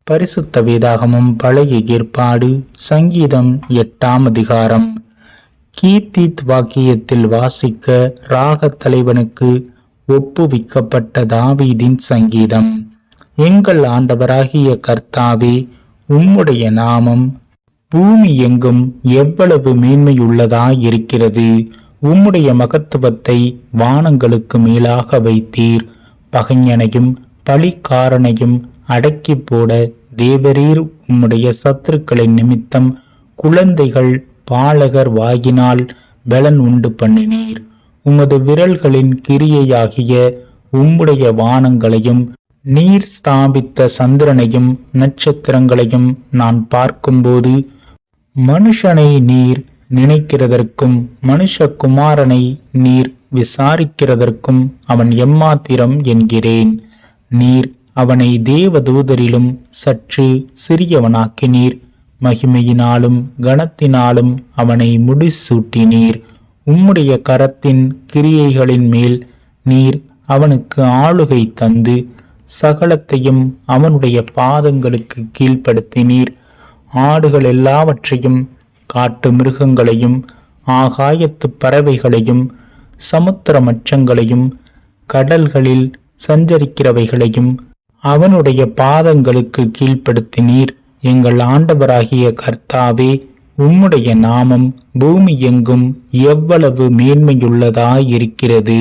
பரிசுத்த வேதாகமம் பழைய ஏற்பாடு சங்கீதம் 8ஆம் அதிகாரம். கீர்த்தித் வாக்கியத்தில் வாசிக்க ராகத் தலைவனுக்கு ஒப்புவிக்கப்பட்ட தாவீதின் சங்கீதம். எங்கள் ஆண்டவராகிய கர்த்தாவே, உம்முடைய நாமம் பூமி எங்கும் எவ்வளவு மேன்மையுள்ளதாயிருக்கிறது. உம்முடைய மகத்துவத்தை வானங்களுக்கு மேலாக வைத்தீர். பகைஞனையும் பழிக்காரனையும் அடக்கி போட தேவரீர் உம்முடைய சத்துருக்களின் நிமித்தம் குழந்தைகள் பாலகர் வாயினால் பலன் உண்டு பண்ணினீர். உமது விரல்களின் கிரியையாகிய உம்முடைய வானங்களையும் நீர் ஸ்தாபித்த சந்திரனையும் நட்சத்திரங்களையும் நான் பார்க்கும்போது, மனுஷனை நீர் நினைக்கிறதற்கும் மனுஷகுமாரனை நீர் விசாரிக்கிறதற்கும் அவன் எம்மாத்திரம் என்கிறேன். நீர் அவனை தேவதூதரிலும் சற்று சிறியவனாக்கினீர். மகிமையினாலும் கனத்தினாலும் அவனை முடிசூட்டினீர். உம்முடைய கரத்தின் கிரியைகளின் மேல் நீர் அவனுக்கு ஆளுகை தந்து சகலத்தையும் அவனுடைய பாதங்களுக்கு கீழ்ப்படுத்தினீர். ஆடுகள் எல்லாவற்றையும், காட்டு மிருகங்களையும், ஆகாயத்து பறவைகளையும், சமுத்திர மச்சங்களையும், கடல்களில் சஞ்சரிக்கிறவைகளையும் அவனுடைய பாதங்களுக்கு கீழ்ப்படுத்தினீர். எங்கள் ஆண்டவராகிய கர்த்தாவே, உம்முடைய நாமம் பூமி எங்கும் எவ்வளவு மேன்மையுள்ளதாயிருக்கிறது.